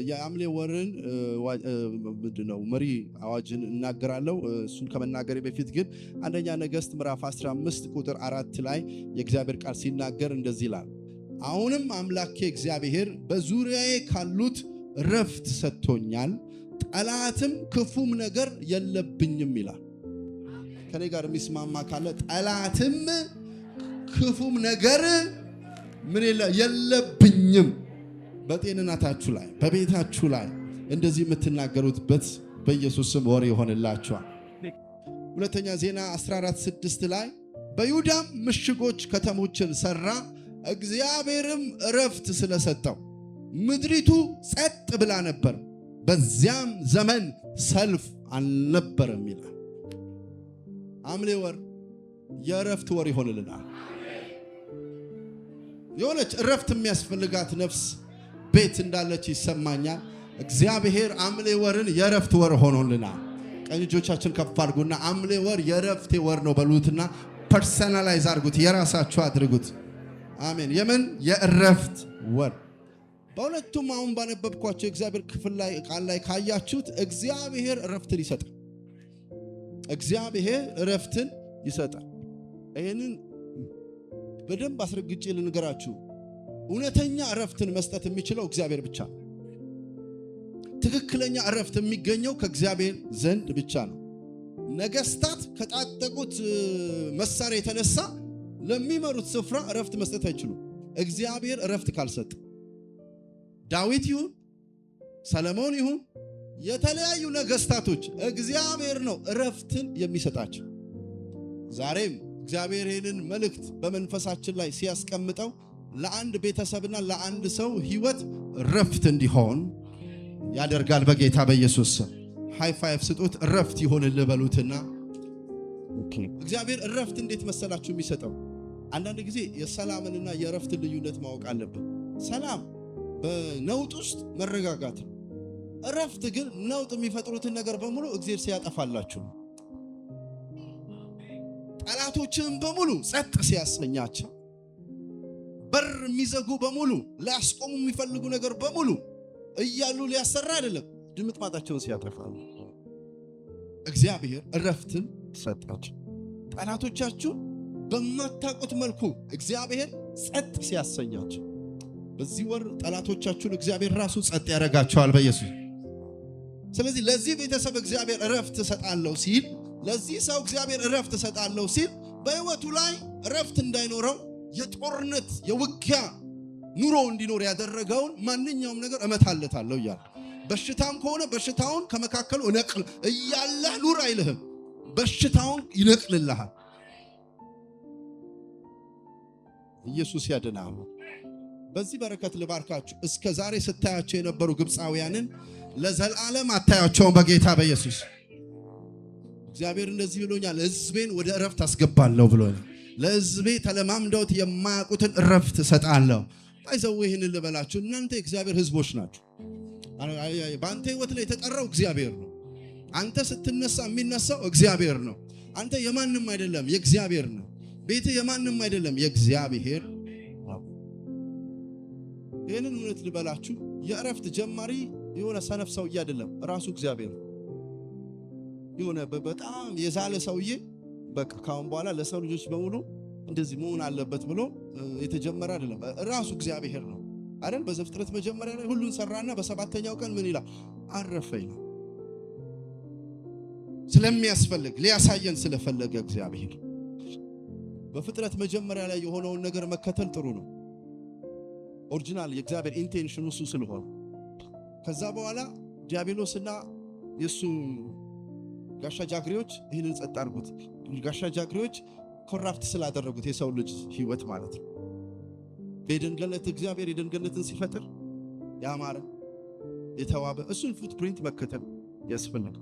የሐምሌ ወርን ምንድነው መሪ አዋጅን እናገራለሁ። እሱን ከመናገሬ በፊት ግን አንደኛ ነገሥት ምዕራፍ 15 ቁጥር 4 ላይ የእግዚአብሔር ቃል ሲናገር እንደዚህ ይላል፣ አሁንም አምላኬ እግዚአብሔር በዙሪያዬ ካሉት ረፍት ሰጥቶኛል፣ ጠላትም ክፉም ነገር የለብኝም ይላል። ከኔ ጋር የሚስማማ ካለ ጠላትም ክፉም ነገር ምን የለብኝም። በጤንነታችሁ ላይ በቤታችሁ ላይ እንደዚህ የምትናገሩትበት በኢየሱስ ስም ወሬ ይሆንላችኋል። ሁለተኛ ዜና 14:6 ላይ በይሁዳም ምሽጎች ከተሞችን ሰራ፣ እግዚአብሔርም እረፍት ስለሰጠው ምድሪቱ ጸጥ ብላ ነበር፣ በዚያም ዘመን ሰልፍ አልነበረም ይላል። ሐምሌ ወር የእረፍት ወር ይሆንልናል። የሆነች እረፍት የሚያስፈልጋት ነፍስ ቤት እንዳለች ይሰማኛል። እግዚአብሔር ሐምሌ ወርን የእረፍት ወር ሆኖልናል። ቀኝ እጆቻችን ከፍ አድርጉና ሐምሌ ወር የእረፍቴ ወር ነው በሉትና ፐርሰናላይዝ አድርጉት፣ የራሳችሁ አድርጉት። አሜን። የምን የእረፍት ወር። በሁለቱም አሁን ባነበብኳቸው የእግዚአብሔር ክፍል ላይ ቃል ላይ ካያችሁት እግዚአብሔር እረፍትን ይሰጣል። እግዚአብሔር እረፍትን ይሰጣል። ይሄንን በደንብ አስረግጬ ልንገራችሁ። እውነተኛ እረፍትን መስጠት የሚችለው እግዚአብሔር ብቻ ነው። ትክክለኛ እረፍት የሚገኘው ከእግዚአብሔር ዘንድ ብቻ ነው። ነገስታት ከጣጠቁት መሳሪያ የተነሳ ለሚመሩት ስፍራ እረፍት መስጠት አይችሉም፣ እግዚአብሔር እረፍት ካልሰጠ። ዳዊት ይሁን ሰለሞን ይሁን የተለያዩ ነገስታቶች እግዚአብሔር ነው እረፍትን የሚሰጣቸው። ዛሬም እግዚአብሔር ይህንን መልእክት በመንፈሳችን ላይ ሲያስቀምጠው ለአንድ ቤተሰብና ለአንድ ሰው ህይወት እረፍት እንዲሆን ያደርጋል። በጌታ በኢየሱስ ስም ሃይ ፋይቭ ስጡት። እረፍት ይሆንልህ በሉትና። እግዚአብሔር እረፍት እንዴት መሰላችሁ የሚሰጠው? አንዳንድ ጊዜ የሰላምንና የእረፍትን ልዩነት ማወቅ አለብን። ሰላም በነውጥ ውስጥ መረጋጋት ነው። እረፍት ግን ነውጥ የሚፈጥሩትን ነገር በሙሉ እግዚአብሔር ሲያጠፋላችሁ፣ ጠላቶችን በሙሉ ጸጥ ሲያሰኛቸው፣ በር የሚዘጉ በሙሉ ሊያስቆሙ የሚፈልጉ ነገር በሙሉ እያሉ ሊያሰራ አይደለም፣ ድምጥ ማጣቸውን ሲያጠፋሉ እግዚአብሔር እረፍትን ሰጣቸው። ጠላቶቻችሁ በማታውቁት መልኩ እግዚአብሔር ጸጥ ሲያሰኛቸው፣ በዚህ ወር ጠላቶቻችሁን እግዚአብሔር ራሱ ጸጥ ያደርጋቸዋል በኢየሱስ። ስለዚህ ለዚህ ቤተሰብ እግዚአብሔር እረፍት ሰጣለሁ ሲል፣ ለዚህ ሰው እግዚአብሔር እረፍት ሰጣለሁ ሲል በህይወቱ ላይ እረፍት እንዳይኖረው የጦርነት የውጊያ ኑሮ እንዲኖር ያደረገውን ማንኛውም ነገር እመታለታለሁ እያለ፣ በሽታም ከሆነ በሽታውን ከመካከሉ እነቅል እያለህ ኑር አይልህም፣ በሽታውን ይነቅልልሃል። ኢየሱስ ያድናል። በዚህ በረከት ልባርካችሁ። እስከ ዛሬ ስታያቸው የነበሩ ግብፃውያንን ለዘላለም አታያቸውም በጌታ በኢየሱስ። እግዚአብሔር እንደዚህ ብሎኛል፣ ሕዝቤን ወደ እረፍት አስገባለሁ ብሎኛል። ለሕዝቤ ተለማምደውት የማያውቁትን እረፍት እሰጣለሁ። አይዘው ይህንን ልበላችሁ፣ እናንተ የእግዚአብሔር ሕዝቦች ናችሁ። በአንተ ህይወት ላይ የተጠራው እግዚአብሔር ነው። አንተ ስትነሳ የሚነሳው እግዚአብሔር ነው። አንተ የማንም አይደለም፣ የእግዚአብሔር ነው። ቤትህ የማንም አይደለም፣ የእግዚአብሔር ነው። ይህንን እውነት ልበላችሁ፣ የእረፍት ጀማሪ የሆነ ሰነፍ ሰውዬ አይደለም፣ ራሱ እግዚአብሔር ነው። የሆነ በጣም የዛለ ሰውዬ በቃ ካሁን በኋላ ለሰው ልጆች በሙሉ እንደዚህ መሆን አለበት ብሎ የተጀመረ አይደለም፣ ራሱ እግዚአብሔር ነው አይደል? በዘፍጥረት መጀመሪያ ላይ ሁሉን ሰራና በሰባተኛው ቀን ምን ይላል? አረፈ ይላል። ስለሚያስፈልግ ሊያሳየን ስለፈለገ እግዚአብሔር በፍጥረት መጀመሪያ ላይ የሆነውን ነገር መከተል ጥሩ ነው። ኦሪጂናል የእግዚአብሔር ኢንቴንሽኑ እሱ ስለሆነ ከዛ በኋላ ዲያብሎስና የሱ ጋሻ ጃግሬዎች ይህንን ጸጥ አድርጉት። ጋሻ ጃግሬዎች ኮራፕት ስላደረጉት የሰው ልጅ ህይወት ማለት ነው። በኤደን ገነት እግዚአብሔር ኤደን ገነትን ሲፈጥር ያማረ የተዋበ እሱን ፉትፕሪንት መከተል ያስፈልጋል።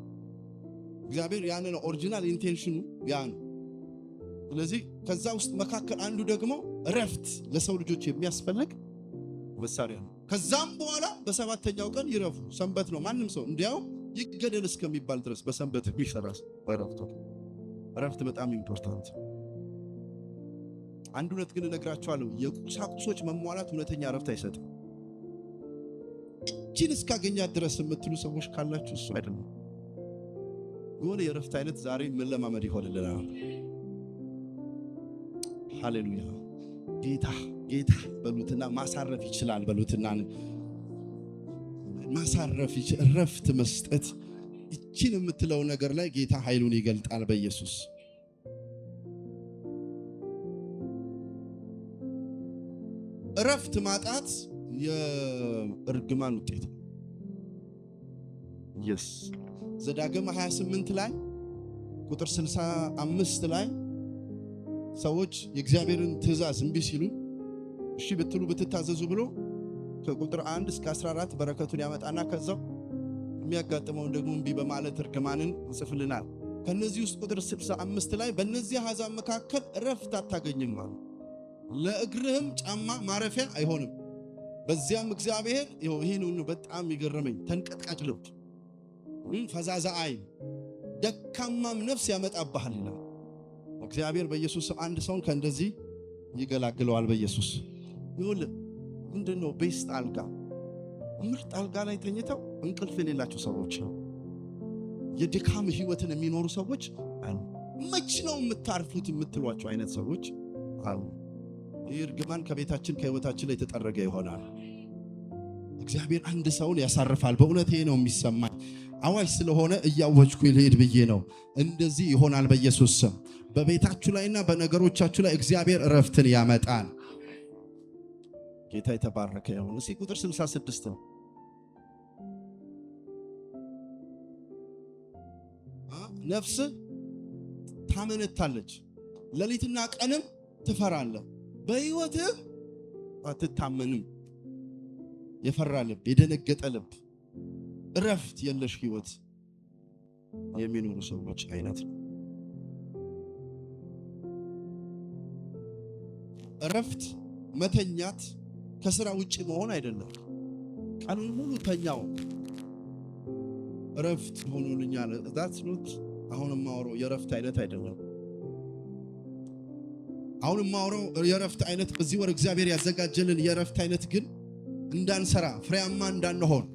እግዚአብሔር ያንን ኦሪጂናል ኢንቴንሽኑ ያ ነው። ስለዚህ ከዛ ውስጥ መካከል አንዱ ደግሞ እረፍት ለሰው ልጆች የሚያስፈልግ መሳሪያ ነው። ከዛም በኋላ በሰባተኛው ቀን ይረፉ፣ ሰንበት ነው። ማንም ሰው እንዲያው ይገደል እስከሚባል ድረስ በሰንበት የሚሰራ እረፍት በጣም ኢምፖርታንት። አንድ እውነት ግን እነግራችኋለሁ፣ የቁሳቁሶች መሟላት እውነተኛ እረፍት አይሰጥም። እጅ እቺን እስካገኛት ድረስ የምትሉ ሰዎች ካላችሁ እሱ አይደለም። የሆነ የረፍት አይነት ዛሬ ምን ለማመድ ይሆንልናል። ሃሌሉያ። ጌታ ጌታ በሉትና ማሳረፍ ይችላል። በሉትና ማሳረፍ ይችላል። ረፍት መስጠት እቺን የምትለው ነገር ላይ ጌታ ኃይሉን ይገልጣል በኢየሱስ። ረፍት ማጣት የእርግማን ውጤት ነው። ዘዳግም 28 ላይ ቁጥር 65 ላይ ሰዎች የእግዚአብሔርን ትእዛዝ እምቢ ሲሉ እሺ ብትሉ ብትታዘዙ ብሎ ከቁጥር 1 እስከ 14 በረከቱን ያመጣና ከዛው የሚያጋጥመውን ደግሞ እምቢ በማለት እርግማንን ይጽፍልናል። ከነዚህ ውስጥ ቁጥር 65 ላይ በእነዚህ አሕዛብ መካከል ረፍት አታገኝም አሉ። ለእግርህም ጫማ ማረፊያ አይሆንም። በዚያም እግዚአብሔር ይሄን ሁሉ በጣም ይገርመኝ ተንቀጥቃጭ ልብ፣ ፈዛዛ አይን፣ ደካማም ነፍስ ያመጣብሃል ይላል እግዚአብሔር በኢየሱስ። አንድ ሰውን ከእንደዚህ ይገላግለዋል በኢየሱስ። ይሁን ምንድነው? ቤስት አልጋ፣ ምርጥ አልጋ ላይ ተኝተው እንቅልፍ የሌላቸው ሰዎች፣ የድካም ህይወትን የሚኖሩ ሰዎች አሉ። መች ነው የምታርፉት የምትሏቸው አይነት ሰዎች አሉ። ይህ እርግማን ከቤታችን ከህይወታችን ላይ የተጠረገ ይሆናል። እግዚአብሔር አንድ ሰውን ያሳርፋል። በእውነት ይሄ ነው የሚሰማኝ። አዋጅ ስለሆነ እያወጅኩ ልሄድ ብዬ ነው። እንደዚህ ይሆናል በኢየሱስ ስም። በቤታችሁ ላይና በነገሮቻችሁ ላይ እግዚአብሔር እረፍትን ያመጣል። ጌታ የተባረከ ይሁን። እስኪ ቁጥር 66 ነው። ነፍስ ታመነታለች፣ ሌሊትና ቀንም ትፈራለህ፣ በህይወትህ አትታመንም። የፈራ ልብ፣ የደነገጠ ልብ፣ እረፍት የለሽ ህይወት የሚኖሩ ሰዎች አይነት ነው። እረፍት መተኛት ከስራ ውጪ መሆን አይደለም። ቀኑን ሙሉ ተኛው እረፍት ሆኖልኛል that's not አሁን ማውራው የእረፍት አይነት አይደለም። አሁን ማውራው የእረፍት አይነት በዚህ ወር እግዚአብሔር ያዘጋጀልን የእረፍት አይነት ግን እንዳንሰራ ፍሬያማ እንዳንሆን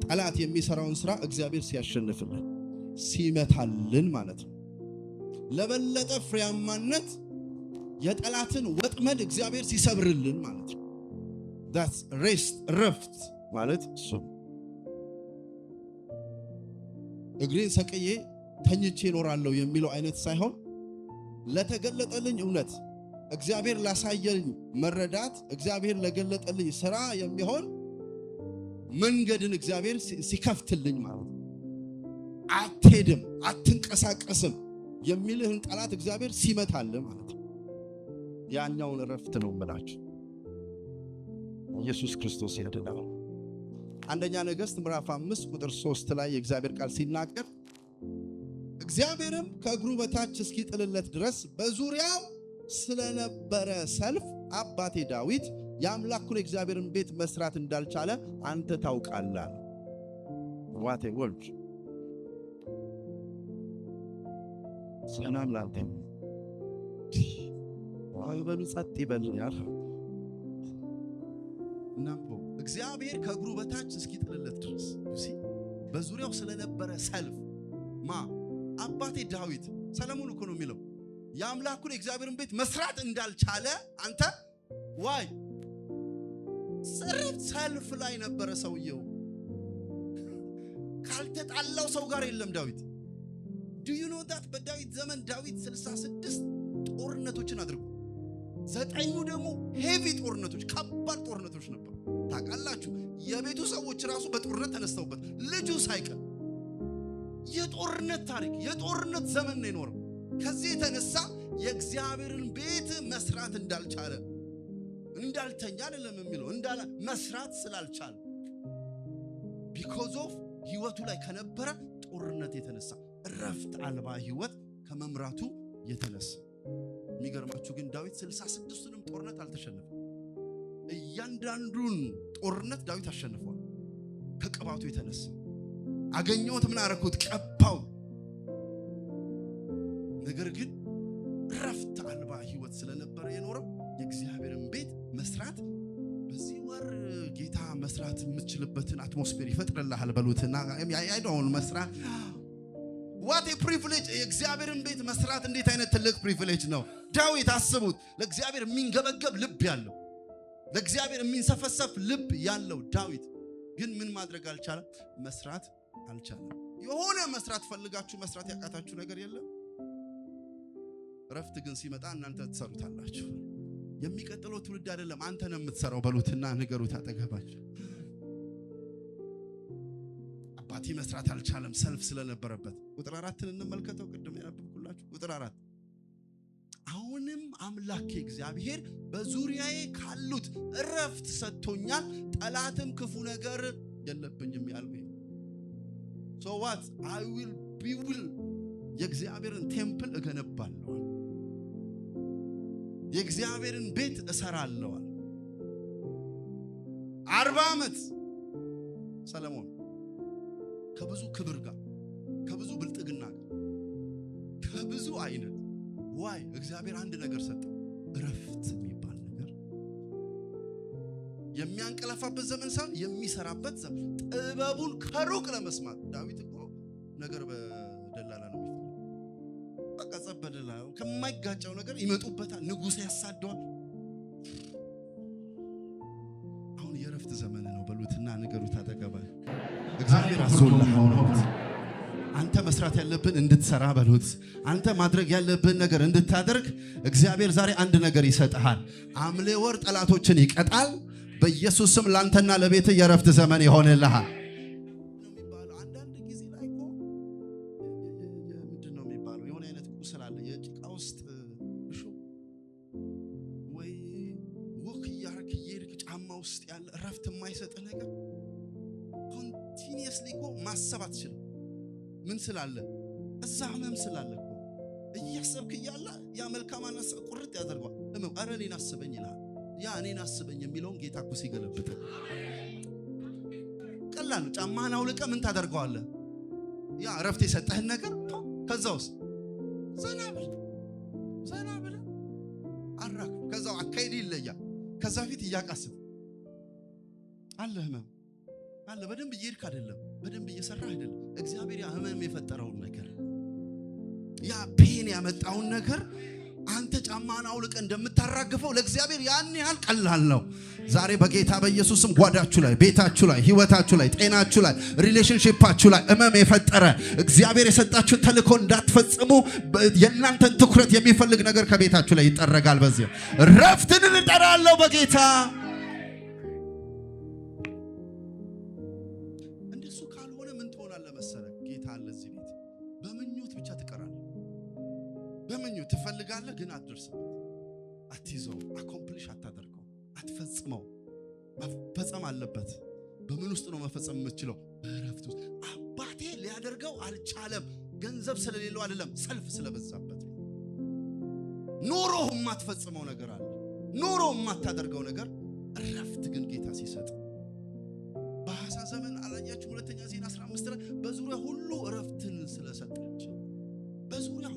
ጠላት የሚሰራውን ስራ እግዚአብሔር ሲያሸንፍልን ሲመታልን ማለት ነው። ለበለጠ ፍሬያማነት የጠላትን ወጥመድ እግዚአብሔር ሲሰብርልን ማለት ነው። that's rest ረፍት ማለት እሱ። እግሬን ሰቅዬ ተኝቼ እኖራለሁ የሚለው አይነት ሳይሆን ለተገለጠልኝ እውነት እግዚአብሔር ላሳየኝ መረዳት እግዚአብሔር ለገለጠልኝ ስራ የሚሆን መንገድን እግዚአብሔር ሲከፍትልኝ ማለት ነው። አትሄድም፣ አትንቀሳቀስም የሚልህን ጠላት እግዚአብሔር ሲመታልህ ማለት ነው። ያኛውን ረፍት ነው የምላችሁ። ኢየሱስ ክርስቶስ ያድናል። አንደኛ ነገሥት ምዕራፍ 5 ቁጥር 3 ላይ የእግዚአብሔር ቃል ሲናገር እግዚአብሔርም ከእግሩ በታች እስኪጥልለት ድረስ በዙሪያው ስለነበረ ሰልፍ አባቴ ዳዊት የአምላኩን የእግዚአብሔርን ቤት መስራት እንዳልቻለ አንተ ታውቃለህ። ዋቴ ወልድ ሰላም ላንተ አይበሉ ጸጥ ይበል ያል እናምቦ እግዚአብሔር ከእግሩ በታች እስኪጥልለት ድረስ በዙሪያው ስለነበረ ሰልፍ አባቴ ዳዊት ሰለሞን እኮ ነው የሚለው የአምላኩን የእግዚአብሔርን ቤት መስራት እንዳልቻለ አንተ ዋይ ሰልፍ ላይ ነበረ ሰውየው። ካልተጣላው ሰው ጋር የለም ዳዊት። do you know that በዳዊት ዘመን ዳዊት 66 ጦርነቶችን አድርጎ 9ኙ ደግሞ ሄቪ ጦርነቶች ከባድ ጦርነቶች ነበሩ። ታውቃላችሁ የቤቱ ሰዎች ራሱ በጦርነት ተነስተውበት ልጁ ሳይቀር የጦርነት ታሪክ የጦርነት ዘመን ነው የኖረው። ከዚህ የተነሳ የእግዚአብሔርን ቤት መስራት እንዳልቻለ እንዳልተኛ አይደለም የሚለው እንዳላ መስራት ስላልቻለ because of ህይወቱ ላይ ከነበረ ጦርነት የተነሳ ረፍት አልባ ህይወት ከመምራቱ የተነሳ። የሚገርማችሁ ግን ዳዊት 66ንም ጦርነት አልተሸነፈም። እያንዳንዱን ጦርነት ዳዊት አሸንፏል። ከቅባቱ የተነሳ አገኘሁት ምን አረኩት ቀባው። ነገር ግን ረፍት አልባ ህይወት ስለነበረ የኖረው የእግዚአብሔርን ቤት መስራት በዚህ ወር ጌታ መስራት የምትችልበትን አትሞስፌር ይፈጥርልሃል በሉትና ያይዶን መስራት what a privilege የእግዚአብሔርን ቤት መስራት እንዴት አይነት ትልቅ ፕሪቪሌጅ ነው። ዳዊት አስቡት ለእግዚአብሔር የሚንገበገብ ልብ ያለው ለእግዚአብሔር የሚንሰፈሰፍ ልብ ያለው ዳዊት ግን ምን ማድረግ አልቻለም? መስራት አልቻለም። የሆነ መስራት ፈልጋችሁ መስራት ያቃታችሁ ነገር የለም? ረፍት ግን ሲመጣ እናንተ ትሰሩታላችሁ። የሚቀጥለው ትውልድ አይደለም አንተ ነው የምትሰራው በሉትና ንገሩት አጠገባችሁ። አባቴ መስራት አልቻለም ሰልፍ ስለነበረበት። ቁጥር 4ን እንመልከተው። ቅድም ያነበብኩላችሁ ቁጥር 4 አሁንም አምላኬ እግዚአብሔር በዙሪያዬ ካሉት ረፍት ሰጥቶኛል፣ ጠላትም ክፉ ነገር የለብኝም ያለው። so what I will build የእግዚአብሔርን ቴምፕል እገነባለሁ፣ የእግዚአብሔርን ቤት እሰራለሁ። 40 ዓመት ሰለሞን ከብዙ ክብር ጋር ከብዙ ብልጥግና ጋር ከብዙ አይነት ዋይ እግዚአብሔር አንድ ነገር ሰጠው፣ ረፍት የሚባል ነገር። የሚያንቀላፋበት ዘመን ሳይሆን የሚሰራበት ዘመን፣ ጥበቡን ከሩቅ ለመስማት። ዳዊት እኮ ነገር በደላላ ነው የሚፈልገው። በቃ ጸበደላ ከማይጋጨው ነገር ይመጡበታል። ንጉሥ ያሳደዋል። አሁን የረፍት ዘመን ነው በሉትና ንገሩት አጠገባል። እግዚአብሔር አዞልሃል። አንተ መስራት ያለብን እንድትሰራ በሉት። አንተ ማድረግ ያለብን ነገር እንድታደርግ እግዚአብሔር ዛሬ አንድ ነገር ይሰጣል። ሐምሌ ወር ጠላቶችን ይቀጣል። በኢየሱስ ስም ላንተና ለቤት የረፍት ዘመን ይሆንልሃል። አንዳንድ ጊዜ ላይ እኮ ምንድነው የሚባለው የሆነ አይነት ቁስል አለ የጭቃ ውስጥ እሾ ወይ ወክ ያርክ ይርክ ጫማ ውስጥ ያለ ረፍት የማይሰጥ ነገር ኮንቲኒየስሊ እኮ ማሰብ አትችልም። ምን ስላለ እዛ ህመም ስላለ እኮ እያሰብክ እያለ ያ መልካም አናሳ ቁርጥ ያደርጋል። ህመም አረ እኔን አስበኝ ይላል። ያ እኔን አስበኝ የሚለውን ጌታ እኮ ሲገለብጥ ቀላል ነው። ጫማህን አውልቀህ ምን ታደርገዋለህ? ያ ረፍት የሰጠህን ነገር ከዛውስ ዘና ብል አራክ ከዛው አካሄድ ይለያል። ከዛ ፊት እያቃስት አለ ህመም አለ። በደንብ እየሄድክ አይደለም፣ በደንብ እየሰራህ አይደለም። እግዚአብሔር ያ ህመም የፈጠረውን ነገር ያ ፔን ያመጣውን ነገር አንተ ጫማህን አውልቀህ እንደምታራግፈው ለእግዚአብሔር ያን ያህል ቀላል ነው። ዛሬ በጌታ በኢየሱስም ጓዳችሁ ላይ፣ ቤታችሁ ላይ፣ ህይወታችሁ ላይ፣ ጤናችሁ ላይ፣ ሪሌሽንሺፓችሁ ላይ ህመም የፈጠረ እግዚአብሔር የሰጣችሁን ተልእኮ እንዳትፈጽሙ የእናንተን ትኩረት የሚፈልግ ነገር ከቤታችሁ ላይ ይጠረጋል። በዚህ ረፍትን እንጠራለሁ በጌታ ትፈልጋለህ ግን አትደርስም፣ አትይዘው፣ አኮምፕሊሽ አታደርገው፣ አትፈጽመው። መፈጸም አለበት። በምን ውስጥ ነው መፈጸም የምትችለው? በረፍት ውስጥ። አባቴ ሊያደርገው አልቻለም። ገንዘብ ስለሌለው አይደለም፣ ሰልፍ ስለበዛበት ነው። ኖሮ የማትፈጽመው ነገር አለ፣ ኖሮ የማታደርገው ነገር። ረፍት ግን ጌታ ሲሰጥ በአሳ ዘመን አላያችሁ? ሁለተኛ ዜና 15 ላይ በዙሪያ ሁሉ ረፍትን ስለሰጣቸው በዙሪያ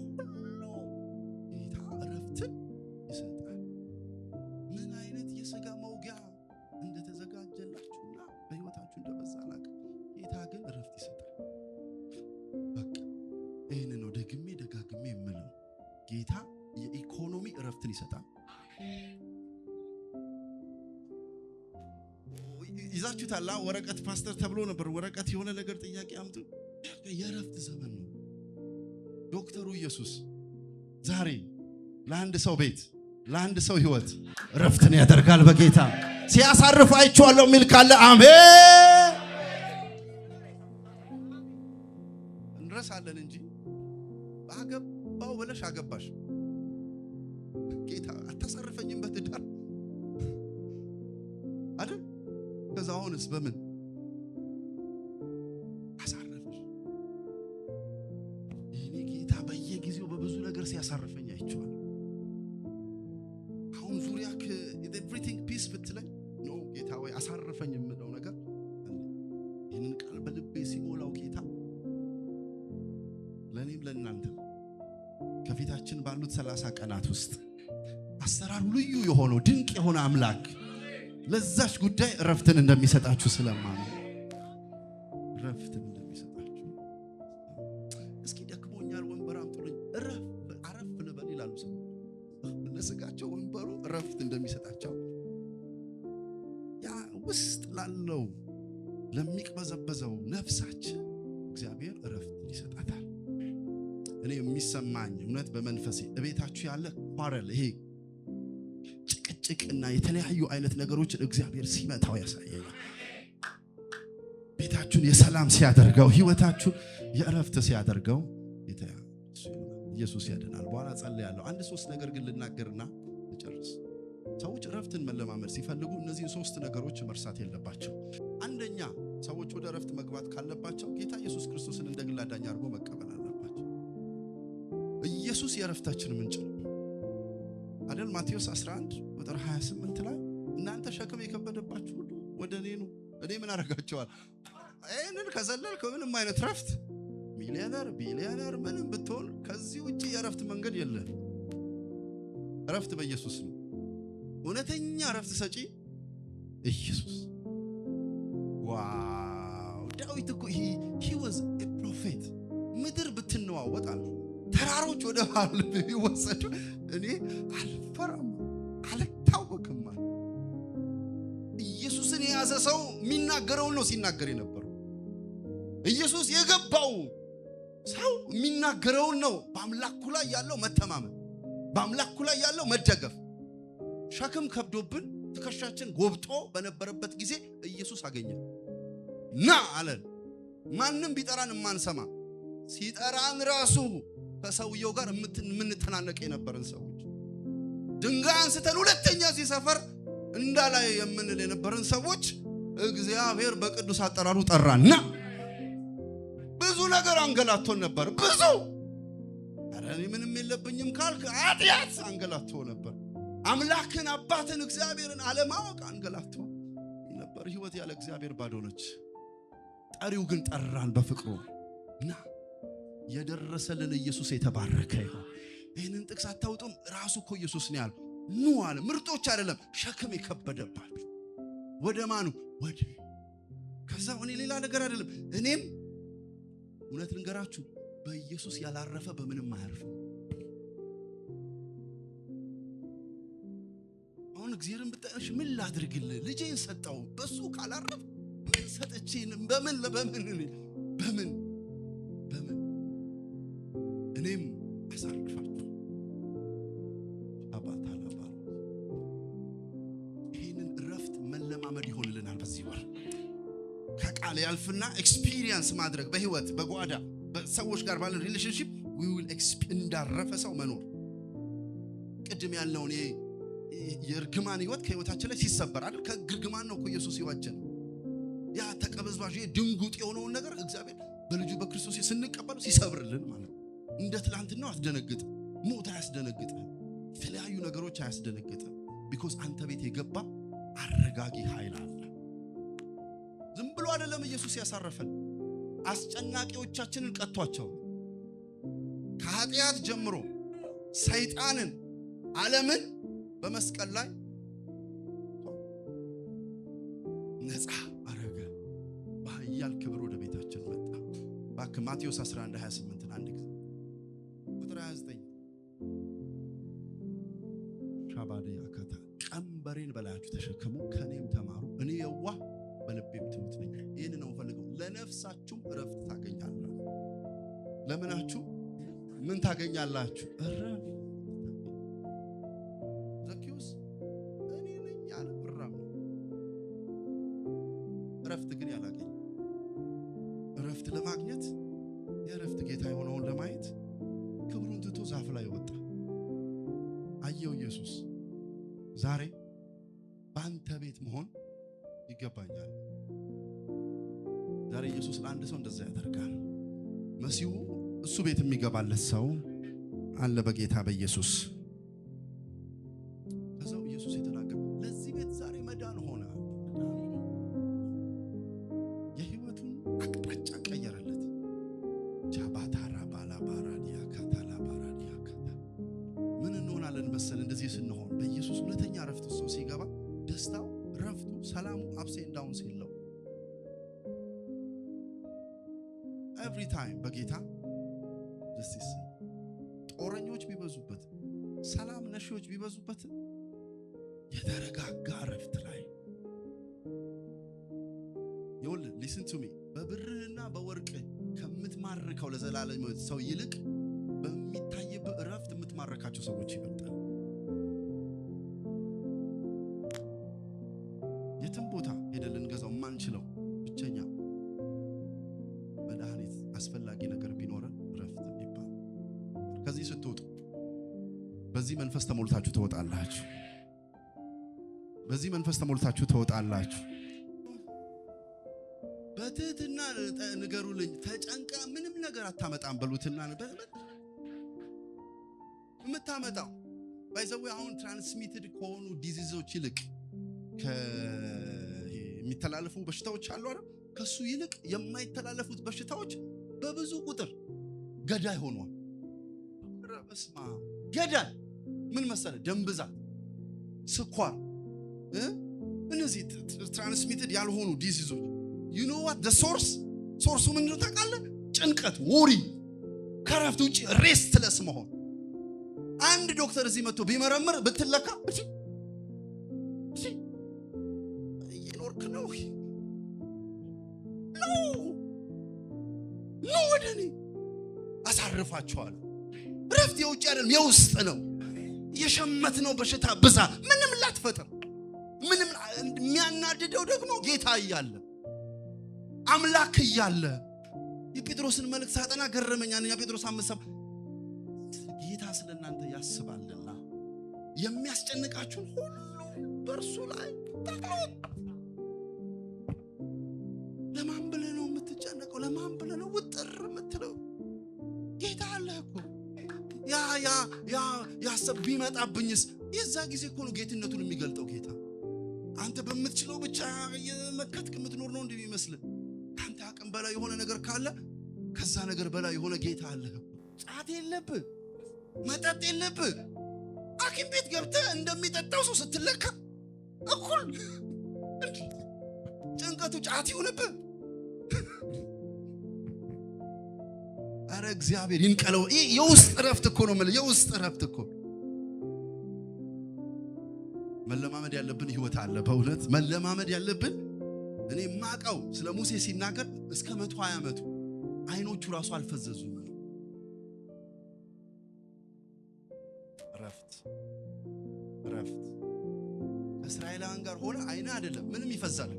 ይሰጣል። ምን አይነት የሥጋ መውጊያ እንደተዘጋጀላችሁና በህይወታችሁ እንደበዛ አላውቅም። ጌታ ግን ረፍት ይሰጣል። በቃ ይሄን ነው ደግሜ ደጋግሜ የምለው። ጌታ የኢኮኖሚ ረፍትን ይሰጣል። ይዛችሁታል። ወረቀት ፓስተር ተብሎ ነበር። ወረቀት የሆነ ነገር ጥያቄ አምጡ። የረፍት ዘመን ነው። ዶክተሩ ኢየሱስ ዛሬ ለአንድ ሰው ቤት ለአንድ ሰው ህይወት ረፍትን ያደርጋል። በጌታ ሲያሳርፍ አይቼዋለሁ የሚል ካለ አሜን። እንረሳለን እንጂ አገባው ብለሽ አገባሽ ጌታ አታሳርፈኝም በትዳር አይደል? ከዛ አሁንስ በምን አሳረፈሽ? እኔ ጌታ በየጊዜው በብዙ ነገር ሲያሳርፈኝ አይቼዋለሁ። አሁን ዙሪያክ ኤቭሪቲንግ ፒስ ብትለኝ ኖ ጌታ ወይ አሳርፈኝ የምለው ነገር ይህንን ቃል በልቤ ሲሞላው ጌታ ለኔም ለእናንተ ከፊታችን ባሉት 30 ቀናት ውስጥ አሰራሩ ልዩ የሆነው ድንቅ የሆነ አምላክ ለዛች ጉዳይ ረፍትን እንደሚሰጣችሁ ስለማመን ረፍትን እንደሚሰጣችሁ እስኪ ደክሞኛል ወንበር አምጡልኝ አረፍ ልበል ይላሉ ሰው ለስጋቸው ወንበሩ ረፍት እንደሚሰጣቸው ያ ውስጥ ላለው ለሚቅበዘበዘው ነፍሳችን እግዚአብሔር ረፍት ይሰጣታል። እኔ የሚሰማኝ እውነት በመንፈሴ እቤታችሁ ያለ ኳረል ይሄ ጭቅጭቅና የተለያዩ አይነት ነገሮችን እግዚአብሔር ሲመታው ያሳየኛል። ቤታችሁን የሰላም ሲያደርገው ህይወታችሁን የረፍት ሲያደርገው ኢየሱስ ያድናል። በኋላ ጸልያለሁ። አንድ ሶስት ነገር ግን ልናገርና ልጨርስ። ሰዎች ረፍትን መለማመድ ሲፈልጉ እነዚህ ሶስት ነገሮች መርሳት የለባቸው። አንደኛ ሰዎች ወደ ረፍት መግባት ካለባቸው ጌታ ኢየሱስ ክርስቶስን እንደ ግል አዳኝ አድርጎ መቀበል አለባቸው። ኢየሱስ የረፍታችን ምንጭ ነው አይደል? ማቴዎስ 11 ቁጥር 28 ላይ እናንተ ሸክም የከበደባችሁ ሁሉ ወደ እኔ ኑ እኔ ምን አደርጋቸዋል? አይንን ከዘለልከው ምንም አይነት ረፍት ሚሊዮነር ቢሊዮነር ምንም ብትሆን ከዚህ ውጪ የረፍት መንገድ የለም። ረፍት በኢየሱስ ነው። እውነተኛ ረፍት ሰጪ ኢየሱስ። ዋው! ዳዊት እኮ he was a prophet። ምድር ብትነዋወጣል ተራሮች ወደ ባህር ቢወሰዱ እኔ አልፈራም አልታወቅም። ኢየሱስን የያዘ ሰው የሚናገረውን ነው ሲናገር የነበረው። ኢየሱስ የገባው ሰው የሚናገረውን ነው። በአምላኩ ላይ ያለው መተማመን፣ በአምላኩ ላይ ያለው መደገፍ። ሸክም ከብዶብን ትከሻችን ጎብጦ በነበረበት ጊዜ ኢየሱስ አገኘ። ና አለን። ማንም ቢጠራን የማንሰማ ሲጠራን ራሱ ከሰውየው ጋር የምንተናነቅ የነበረን ሰዎች፣ ድንጋይ አንስተን ሁለተኛ ሲሰፈር እንዳላይ የምንል የነበረን ሰዎች እግዚአብሔር በቅዱስ አጠራሩ ጠራና ብዙ ነገር አንገላቶን ነበር። ብዙ አረኒ ምንም የለብኝም ካልክ ኃጢአት አንገላቶ ነበር። አምላክን አባትን እግዚአብሔርን አለማወቅ አንገላቶ ነበር። ህይወት ያለ እግዚአብሔር ባዶ ነች። ጠሪው ግን ጠራን በፍቅሩ እና የደረሰልን ኢየሱስ የተባረከ ይሁን። ይህንን ጥቅስ አታውጡም። ራሱ እኮ ኢየሱስ ነው ያለው። ኑ አለ። ምርጦች አይደለም ሸክም የከበደባችሁ ወደ ማኑ ወደ ከዛ እኔ ሌላ ነገር አይደለም። እኔም እውነት ልንገራችሁ በኢየሱስ ያላረፈ በምንም አያርፍም። አሁን እግዚአብሔርን ብታሽ ምን ላድርግልህ? ልጄን ሰጣው በሱ ካላረፍ ምን ሰጠቼን በምን እኔም አሳርፋችሁ አባታላባ ይሄንን ረፍት መለማመድ ይሆንልናል። በዚህ ወር ከቃል ያልፍና ኤክስፒሪየንስ ማድረግ በህይወት በጓዳ በሰዎች ጋር ባለን ሪሌሽንሺፕ we will እንዳረፈ ሰው መኖር። ቅድም ያልነውን የርግማን ህይወት ከህይወታችን ላይ ሲሰበር አይደል? ከግርግማን ነው እኮ ኢየሱስ ይዋጀን። ያ ተቀበዝባዥ ድንጉጥ የሆነውን ነገር እግዚአብሔር በልጁ በክርስቶስ ስንቀበል ሲሰብርልን ማለት ነው። እንደ ትላንትናው አስደነግጥ፣ ሞት አያስደነግጥ፣ የተለያዩ ነገሮች አያስደነግጥ። ቢኮዝ አንተ ቤት የገባ አረጋጊ ኃይል አለ። ዝም ብሎ አይደለም ኢየሱስ ያሳረፈን። አስጨናቂዎቻችንን ቀጥቷቸው ከኃጢአት ጀምሮ ሰይጣንን ዓለምን በመስቀል ላይ ነፃ አረገ። በኃያል ክብር ወደ ቤታችን መጣ። ባክ ማቴዎስ 11:28 አንድ ጊዜ ቁጥር 29 ሻባዲ አካታ ቀንበሬን በላያችሁ ተሸከሙ ከኔም ተማሩ እኔ የዋህ በልቤም ትሁት ነኝ። ይሄን ነው ፈልገው ለነፍሳችሁ እረፍት ታገኛላችሁ። ለምናችሁ ምን ታገኛላችሁ? እረፍት። ዘኪዮስ እኔ ነኝ ያለ ብራም እረፍት ግን ያላገኝ። እረፍት ለማግኘት የእረፍት ጌታ የሆነውን ለማየት ክብሩን ትቶ ዛፍ ላይ ወጣ። አየው ኢየሱስ ዛሬ በአንተ ቤት መሆን ይገባኛል። ዛሬ ኢየሱስ ለአንድ ሰው እንደዛ ያደርጋል። መሲሁ እሱ ቤት የሚገባለት ሰው አለ በጌታ በኢየሱስ። ከዛው ኢየሱስ የተናገረው ለዚህ ቤት ዛሬ መዳን ሆነ። የህይወቱን አቅጣጫ ቀየረለት። ጃባታራ ባላባራዲያ ካታላ ባራዲያ ካታ ምን እንሆናለን መሰል እንደዚህ ስንሆን በኢየሱስ እውነተኛ ረፍት ሰው ሲገባ ደስታው ረፍት ሰላሙ አፕስ ኤንድ ዳውንስ የለው። ኤቭሪ ታይም በጌታ ደስይስ ጦረኞች ቢበዙበት ሰላም ነሺዎች ቢበዙበት የተረጋጋ ረፍት ላይ ይወል ሊስን ቱ ሚ በብርና በወርቅ ከምትማርከው ለዘላለም ሰው ይልቅ በሚታየው ረፍት የምትማረካቸው ሰዎች ይበልጣል። የትም ቦታ ሄደን ልንገዛው ማንችለው ብቸኛ መድኃኒት አስፈላጊ ነገር ቢኖረን ረፍት ይባል። ከዚህ ስትወጡ በዚህ መንፈስ ተሞልታችሁ ትወጣላችሁ። በዚህ መንፈስ ተሞልታችሁ ትወጣላችሁ። በትህትና ንገሩልኝ። ተጨንቃ ምንም ነገር አታመጣም በሉትና የምታመጣው ባይዘው አሁን ትራንስሚትድ ከሆኑ ዲዚዞች ይልቅ የሚተላለፉ በሽታዎች አሉ አይደል? ከሱ ይልቅ የማይተላለፉት በሽታዎች በብዙ ቁጥር ገዳይ ሆኗል። ረበስማ ገዳይ ምን መሰለ? ደም ብዛት፣ ስኳር፣ እነዚህ ትራንስሚትድ ያልሆኑ ዲዚዞች you know what the source ምን ነው ታውቃለህ? ጭንቀት፣ ወሪ፣ ከረፍት ውጪ ሬስትለስ መሆን። አንድ ዶክተር እዚህ መጥቶ ቢመረምር ብትለካ እሺ እየኖርክ ነው ነው ወደኔ አሳርፋቸዋል። ረፍት የውጭ አይደለም የውስጥ ነው። የሸመትነው በሽታ ብዛ ምንም ላትፈጥር ምንም የሚያናድደው ደግሞ ጌታ እያለ አምላክ እያለ የጴጥሮስን መልእክት ሳጠና ገረመኝ። አንደኛ ጴጥሮስ 5 ጌታ ስለናንተ ያስባልና የሚያስጨንቃችሁን ሁሉ በእርሱ ላይ ተጥሉት። ለማን ብለህ ነው የምትጨነቀው? ለማን ብለህ ነው ውጥር የምትለው? ጌታ አለ እኮ። ያሰብ ቢመጣብኝስ? የዛ ጊዜ እኮ ነው ጌትነቱን የሚገልጠው ጌታ። አንተ በምትችለው ብቻ የመከትክ የምትኖር ነው እንደሚመስልህ። ካንተ አቅም በላይ የሆነ ነገር ካለ ከዛ ነገር በላይ የሆነ ጌታ አለ። ጫት የለብህ፣ መጠጥ የለብህ። ሐኪም ቤት ገብተህ እንደሚጠጣው ሰው ስትለካ እኩል ጭንቀቱ ጫት ይሁንብህ። አረ እግዚአብሔር ይንቀለው። የውስጥ ረፍት እኮ ነው ማለት የውስጥ ረፍት እኮ። መለማመድ ያለብን ህይወት አለ። በእውነት መለማመድ ያለብን። እኔ ማቀው ስለ ሙሴ ሲናገር እስከ 120 ዓመቱ አይኖቹ ራሱ አልፈዘዙም። ረፍት እስራኤላውያን ጋር ሆነ አይና አይደለም ምንም ይፈዛል።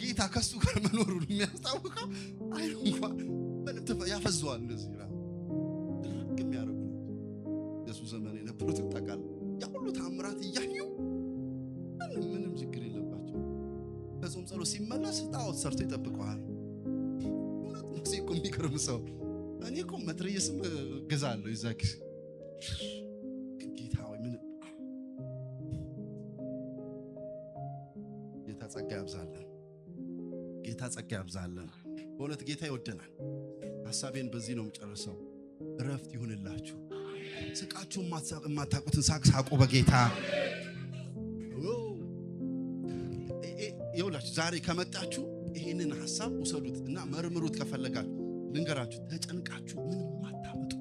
ጌታ ከሱ ጋር መኖሩን የሚያስታውቀው አይኑ እንኳን ምንም ያፈዘዋል። እንደዚህ ነው ድርቅ የሚያደርጉ ኢየሱስ ዘመን የነበሩት ተቃል ያ ሁሉ ታምራት እያዩ ምንም ችግር የለባቸው። ከጾም ጸሎት ሲመለስ ጣዖት ሰርቶ ይጠብቀዋል። እውነት ነው እኮ የሚገርም ሰው። እኔ እኮ መትረየስም ገዛለሁ ይዛክ ጌታ ወይ ምን ጌታ ጸጋ ያብዛልን። ጌታ ጸጋ ያብዛልን። በእውነት ጌታ ይወደናል። ሐሳቤን በዚህ ነው የምጨርሰው። ረፍት ይሁንላችሁ። ስቃችሁ የማታውቁትን ሳቅ ሳቁ በጌታ። ይኸውላችሁ ዛሬ ከመጣችሁ ይሄንን ሐሳብ ውሰዱት እና መርምሩት። ከፈለጋችሁ ልንገራችሁ፣ ተጨንቃችሁ ምንም አታመጡ።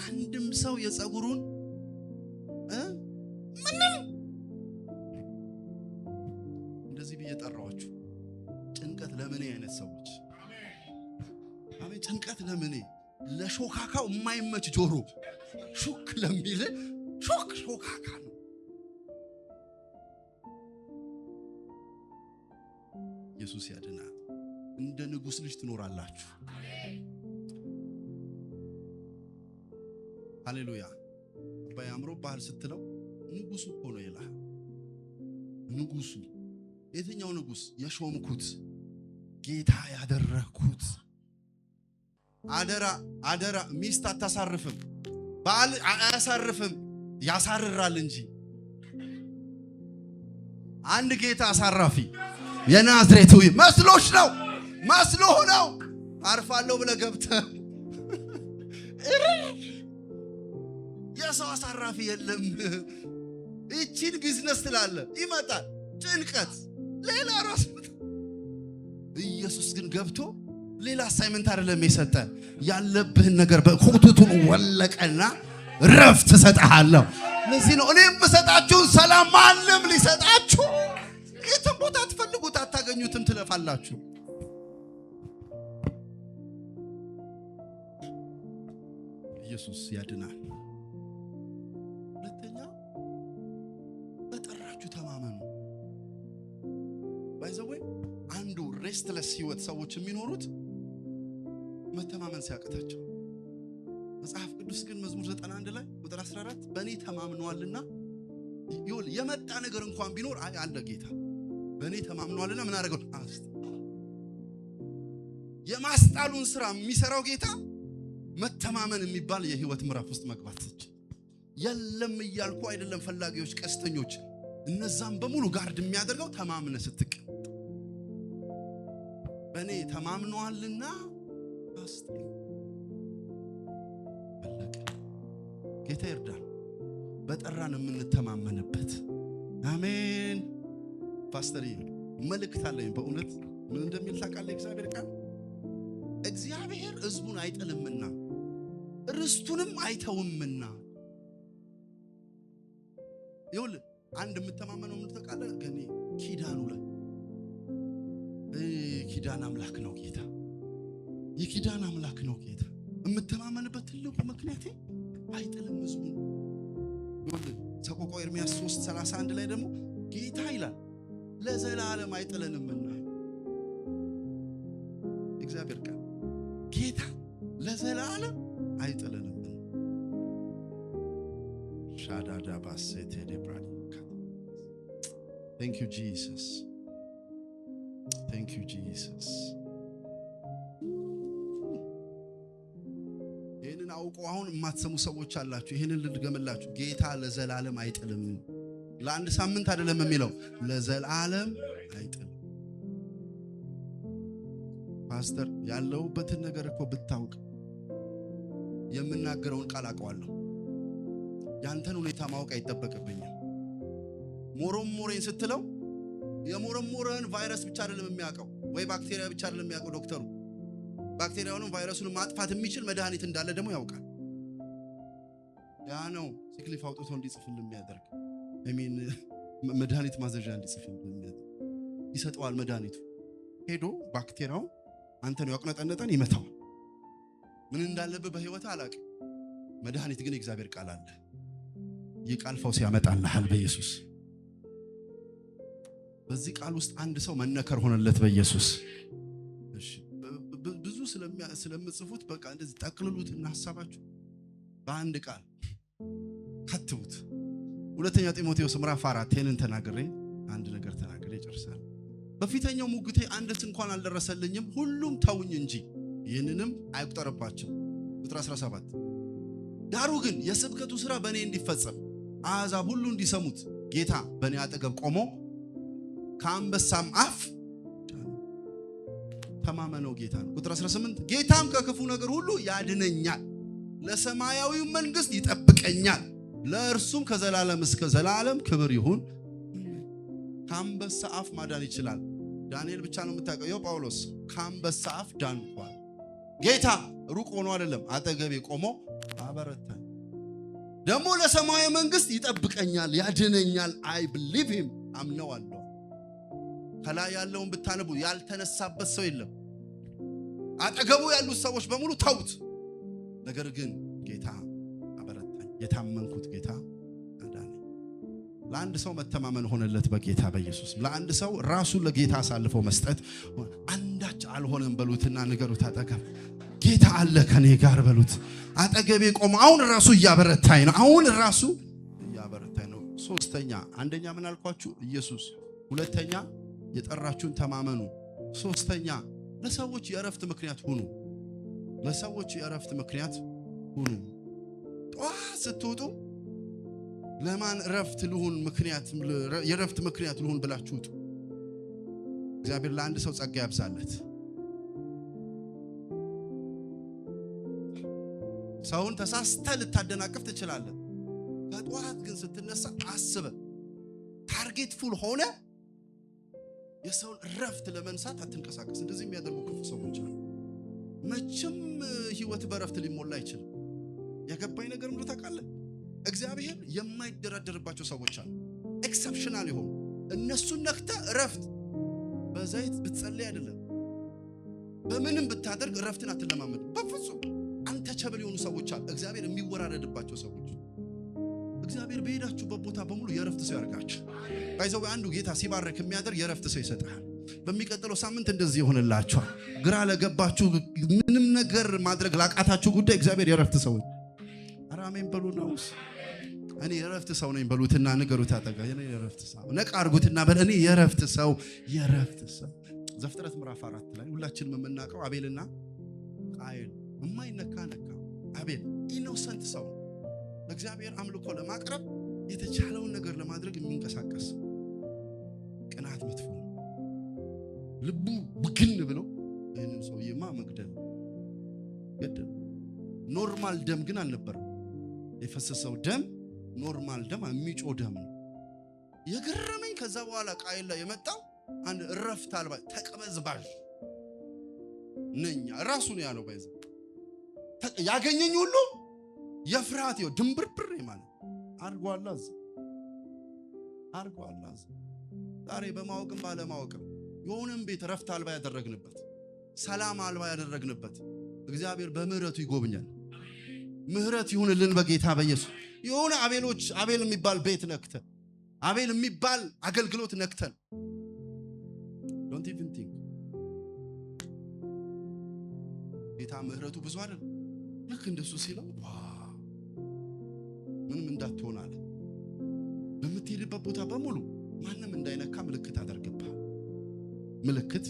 አንድም ሰው የጸጉሩን ምንም እንደዚህ ብዬ ጠራዋችሁ። ጭንቀት ለምን አይነት ሰዎች አሜን። ጭንቀት ለምን ለሾካካው የማይመች ጆሮ ሹክ ለሚል ሾካካ ነው። ኢየሱስ ያድናል። እንደ ንጉስ ልጅ ትኖራላችሁ። ሃሌሉያ። አባይ አምሮ ባህል ስትለው ንጉሱ እኮ ነው ይላል። ንጉሱ የትኛው ንጉስ? የሾምኩት ጌታ ያደረኩት። አደራ ሚስት አታሳርፍም፣ ባል አያሳርፍም፣ ያሳርራል እንጂ አንድ ጌታ አሳራፊ የናዝሬቱ መስሎሽ ነው መስሎህ ነው አርፋለሁ ብለህ ገብተህ የሰው አሳራፊ የለም። እቺን ቢዝነስ ትላለ ይመጣል ጭንቀት ሌላ ራስ ኢየሱስ ግን ገብቶ ሌላ አሳይመንት አይደለም የሰጠ ያለብህን ነገር በኮቱቱን ወለቀና ረፍት ሰጣለሁ ለዚህ ነው እኔ የምሰጣችሁ ሰላም ማንም ሊሰጣችሁ የትም ቦታ አትፈልጉት አታገኙትም ትለፋላችሁ ኢየሱስ ያድናል ሁለተኛ በጠራችሁ ተማመኑ ባይዘወይ አንዱ ሬስትለስ ህይወት ሰዎች የሚኖሩት መተማመን ሲያቀታቸው መጽሐፍ ቅዱስ ግን መዝሙር 91 ላይ ቁጥር 14 በእኔ ተማምነዋልና ይሁን የመጣ ነገር እንኳን ቢኖር አለ ጌታ በእኔ ተማምነዋልና ምን አደረገው የማስጣሉን ስራ የሚሰራው ጌታ መተማመን የሚባል የህይወት ምዕራፍ ውስጥ መግባት የለም እያልኩ አይደለም ፈላጊዎች ቀስተኞች እነዛም በሙሉ ጋርድ የሚያደርገው ተማምነ ስትቀመጥ በእኔ ተማምነዋልና አስተኝ ጌታ ይርዳን በጠራን የምንተማመንበት አሜን ፓስተር መልእክት አለኝ በእውነት ምን እንደሚል ታውቃለህ እግዚአብሔር ቃል እግዚአብሔር ህዝቡን አይጥልምና ርስቱንም አይተውምና ይሁን አንድ የምተማመነው ምን ታውቃለህ ገኔ ኪዳኑ ላይ ኪዳን አምላክ ነው ጌታ የኪዳን አምላክ ነው ጌታ የምተማመንበት ትልቁ ምክንያት አይጥልም ህዝቡን ይሁን ሰቆቃወ ኤርምያስ 3:31 ላይ ደግሞ ጌታ ይላል ለዘላለም አይጥለንምና እግዚአብሔር ቃል ጌታ ለዘላለም አይጥለንም ሻዳዳ ባሴቴ ደብራኒ Thank you Jesus Thank you Jesus ይሄንን አውቆ አሁን የማትሰሙ ሰዎች አላችሁ ይሄንን ልድገምላችሁ ጌታ ለዘላለም አይጥልም ለአንድ ሳምንት አይደለም የሚለው ለዘላለም አይጥልም ፓስተር ያለውበትን ነገር እኮ ብታውቅ የምናገረውን ቃል አውቀዋለሁ ያንተን ሁኔታ ማወቅ አይተበከብኝም ሞሮሞሬን ስትለው የሞሮሞረን ቫይረስ ብቻ አይደለም የሚያውቀው ወይ ባክቴሪያ ብቻ አይደለም የሚያውቀው ዶክተሩ ባክቴሪያውንም ቫይረሱን ማጥፋት የሚችል መድኃኒት እንዳለ ደግሞ ያውቃል ያ ነው ሲክሊፍ አውጥቶ እንዲጽፍልን የሚያደርግ መድኃኒት ማዘዣ እንዲጽፍልን ይሰጠዋል መድኃኒቱ ሄዶ ባክቴሪያው አንተን ያቅነጠነጠን ይመታው ምን እንዳለበት በህይወት አላቅ መድኃኒት ግን እግዚአብሔር ቃል አለ ይቃል ፈውስ ያመጣልሃል በኢየሱስ በዚህ ቃል ውስጥ አንድ ሰው መነከር ሆነለት በኢየሱስ እሺ ብዙ ስለምጽፉት በቃ እንደዚህ ጠቅልሉትና ሐሳባችሁ በአንድ ቃል ከተውት ሁለተኛ ጢሞቴዎስ ምዕራፍ 4 ይሄንን ተናግሬ አንድ ነገር ተናግሬ ጨርሳለሁ በፊተኛው ሙግቴ አንድስ እንኳን አልደረሰልኝም ሁሉም ተውኝ እንጂ ይህንንም አይቆጠርባቸው ቁጥር 17 ዳሩ ግን የስብከቱ ሥራ በእኔ እንዲፈጸም አሕዛብ ሁሉ እንዲሰሙት ጌታ በእኔ አጠገብ ቆሞ ከአንበሳም አፍ ተማመነው ጌታ ነው ቁጥር 18 ጌታም ከክፉ ነገር ሁሉ ያድነኛል ለሰማያዊው መንግስት ይጠብቀኛል ለእርሱም ከዘላለም እስከ ዘላለም ክብር ይሁን ከአንበሳ አፍ ማዳን ይችላል ዳንኤል ብቻ ነው የምታውቀው ጳውሎስ ከአንበሳ አፍ ዳንኳል ጌታ ሩቅ ሆኖ አይደለም አጠገቤ ቆሞ አበረታኝ ደግሞ ለሰማያዊ መንግስት ይጠብቀኛል ያድነኛል አይ ቢሊቭ ሂም አምነዋለሁ ከላይ ያለውን ብታነቡ ያልተነሳበት ሰው የለም አጠገቡ ያሉት ሰዎች በሙሉ ተውት ነገር ግን ጌታ አበረታኝ የታመንኩት ጌታ አዳነኝ ለአንድ ሰው መተማመን ሆነለት በጌታ በኢየሱስ ለአንድ ሰው ራሱን ለጌታ አሳልፎ መስጠት አንዳች አልሆነም በሉትና ንገሩት አጠገብ ጌታ አለ ከኔ ጋር በሉት አጠገቤ ቆሞ አሁን ራሱ ያበረታኝ ነው አሁን ራሱ ያበረታኝ ነው ሶስተኛ አንደኛ ምን አልኳችሁ ኢየሱስ ሁለተኛ የጠራችሁን ተማመኑ ሶስተኛ ለሰዎች የእረፍት ምክንያት ሁኑ ለሰዎች የእረፍት ምክንያት ሁኑ ጧት ስትወጡ ለማን እረፍት ልሁን ምክንያት የእረፍት ምክንያት ልሁን ብላችሁ እግዚአብሔር ለአንድ ሰው ጸጋ ያብዛለት ሰውን ተሳስተ ልታደናቅፍ ትችላለህ በጠዋት ግን ስትነሳ አስበ ታርጌት ፉል ሆነ የሰውን ረፍት ለመንሳት አትንቀሳቀስ። እንደዚህ የሚያደርጉ ክፉ ሰዎች አሉ። መቼም ህይወት በረፍት ሊሞላ አይችልም። የገባኝ ነገር ምን ታውቃለህ? እግዚአብሔር የማይደራደርባቸው ሰዎች አሉ፣ ኤክሰፕሽናል ይሆኑ። እነሱን ነክተ ረፍት በዛይት ብትጸልይ አይደለም በምንም ብታደርግ ረፍትን አትለማመድ በፍጹም። አንተ ቸበል የሆኑ ሰዎች አሉ፣ እግዚአብሔር የሚወራረድባቸው ሰዎች። እግዚአብሔር በሄዳችሁበት ቦታ በሙሉ የረፍት ሰው ያርጋችሁ። ባይዘው አንዱ ጌታ ሲባረክ የሚያደርግ የረፍት ሰው ይሰጣል። በሚቀጥለው ሳምንት እንደዚህ ይሆንላችኋል። ግራ ለገባችሁ ምንም ነገር ማድረግ ላቃታችሁ ጉዳይ እግዚአብሔር የረፍት ሰው አራሜን በሉና እኔ የረፍት ሰው ነኝ በሉትና ንገሩት። አጠጋ እኔ የረፍት ሰው ነቃ አርጉትና በል እኔ የረፍት ሰው የረፍት ሰው። ዘፍጥረት ምዕራፍ 4 ላይ ሁላችንም የምናውቀው አቤልና ቃየል የማይነካ አቤል ኢኖሰንት ሰው ለእግዚአብሔር አምልኮ ለማቅረብ የተቻለውን ነገር ለማድረግ የሚንቀሳቀስ ቅናት መጥፎ ልቡ ብግን ብሎ ይህንን ሰውዬማ መግደል ገደል። ኖርማል ደም ግን አልነበረም የፈሰሰው ደም ኖርማል ደም የሚጮ ደም ነው። የገረመኝ ከዛ በኋላ ቃየል ላይ የመጣው አንድ ረፍት አልባ ተቀበዝባዥ ነኛ ራሱን ያለው ባይዘ ያገኘኝ ሁሉ የፍርሃት ይው ድንብርብር ማለት አርጓላዝ ዛሬ በማወቅም ባለማወቅም የሆነም ቤት ረፍት አልባ ያደረግንበት ሰላም አልባ ያደረግንበት እግዚአብሔር በምህረቱ ይጎብኛል። ምህረት ይሁንልን በጌታ በኢየሱስ። የሆነ አቤል የሚባል ቤት ነክተን አቤል የሚባል አገልግሎት ነክተን don't even think ጌታ ምህረቱ ብዙ አይደል? ልክ እንደሱ ሲለው ምንም እንዳትሆን አለ። በምትሄድበት ቦታ በሙሉ ማንም እንዳይነካ ምልክት አደርግብህ። ምልክት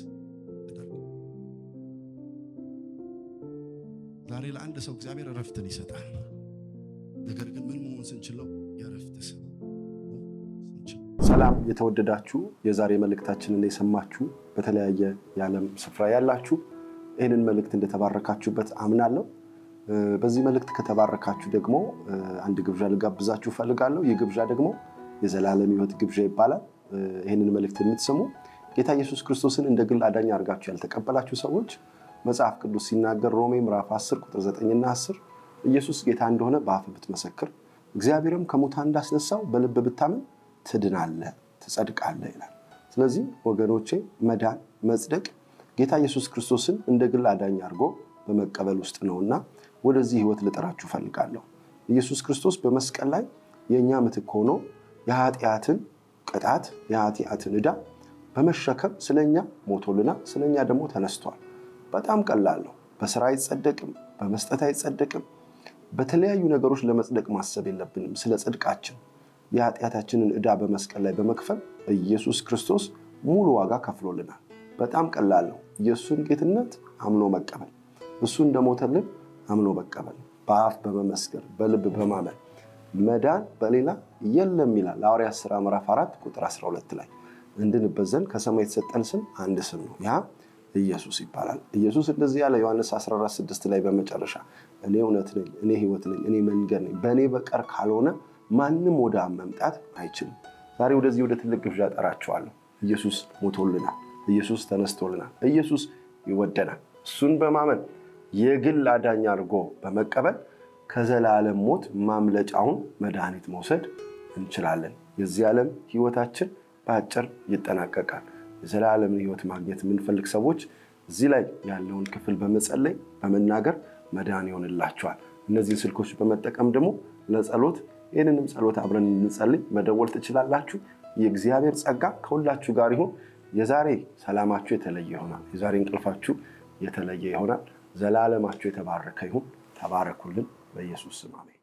ዛሬ ለአንድ ሰው እግዚአብሔር ረፍትን ይሰጣል። ነገር ግን ምን መሆን ስንችለው የረፍት ሰው። ሰላም የተወደዳችሁ የዛሬ መልእክታችንን የሰማችሁ በተለያየ የዓለም ስፍራ ያላችሁ ይህንን መልእክት እንደተባረካችሁበት አምናለሁ። በዚህ መልእክት ከተባረካችሁ ደግሞ አንድ ግብዣ ልጋብዛችሁ ፈልጋለሁ። ይህ ግብዣ ደግሞ የዘላለም ሕይወት ግብዣ ይባላል። ይህንን መልእክት የምትሰሙ ጌታ ኢየሱስ ክርስቶስን እንደ ግል አዳኝ አድርጋችሁ ያልተቀበላችሁ ሰዎች መጽሐፍ ቅዱስ ሲናገር ሮሜ ምዕራፍ 10 ቁጥር 9 እና 10 ኢየሱስ ጌታ እንደሆነ በአፍ ብትመሰክር እግዚአብሔርም ከሙታን እንዳስነሳው በልብ ብታምን ትድናለህ፣ ትጸድቃለህ ይላል። ስለዚህ ወገኖቼ መዳን መጽደቅ ጌታ ኢየሱስ ክርስቶስን እንደ ግል አዳኝ አድርጎ በመቀበል ውስጥ ነውና ወደዚህ ሕይወት ልጠራችሁ ፈልጋለሁ። ኢየሱስ ክርስቶስ በመስቀል ላይ የኛ ምትክ ሆኖ የኃጢአትን ቅጣት የኃጢአትን ዕዳ በመሸከም ስለኛ ሞቶልና ስለኛ ደግሞ ተነስቷል። በጣም ቀላል ነው። በሥራ አይጸደቅም፣ በመስጠት አይጸደቅም። በተለያዩ ነገሮች ለመጽደቅ ማሰብ የለብንም። ስለ ጽድቃችን የኃጢአታችንን ዕዳ በመስቀል ላይ በመክፈል ኢየሱስ ክርስቶስ ሙሉ ዋጋ ከፍሎልናል። በጣም ቀላል ነው። ኢየሱስን ጌትነት አምኖ መቀበል፣ እሱ እንደሞተልን አምኖ መቀበል፣ በአፍ በመመስከር በልብ በማመን መዳን በሌላ የለም ይላል ሐዋርያት ሥራ ምዕራፍ 4 ቁጥር 12 ላይ። እንድንበት ዘንድ ከሰማይ የተሰጠን ስም አንድ ስም ነው፣ ያ ኢየሱስ ይባላል። ኢየሱስ እንደዚህ ያለ ዮሐንስ 14:6 ላይ በመጨረሻ እኔ እውነት ነኝ፣ እኔ ሕይወት ነኝ፣ እኔ መንገድ ነኝ፣ በእኔ በቀር ካልሆነ ማንም ወደ አብ መምጣት አይችልም። ዛሬ ወደዚህ ወደ ትልቅ ግብዣ ጠራችኋለሁ። ኢየሱስ ሞቶልናል፣ ኢየሱስ ተነስቶልናል፣ ኢየሱስ ይወደናል። እሱን በማመን የግል አዳኝ አድርጎ በመቀበል ከዘላለም ሞት ማምለጫውን መድኃኒት መውሰድ እንችላለን። የዚህ ዓለም ሕይወታችን በአጭር ይጠናቀቃል። የዘላለምን ሕይወት ማግኘት የምንፈልግ ሰዎች እዚህ ላይ ያለውን ክፍል በመጸለይ በመናገር መዳን ይሆንላችኋል። እነዚህን ስልኮች በመጠቀም ደግሞ ለጸሎት ይህንንም ጸሎት አብረን እንጸልይ መደወል ትችላላችሁ። የእግዚአብሔር ጸጋ ከሁላችሁ ጋር ይሁን። የዛሬ ሰላማችሁ የተለየ ይሆናል። የዛሬ እንቅልፋችሁ የተለየ ይሆናል። ዘላለማችሁ የተባረከ ይሁን። ተባረኩልን። በኢየሱስ ስም አሜን።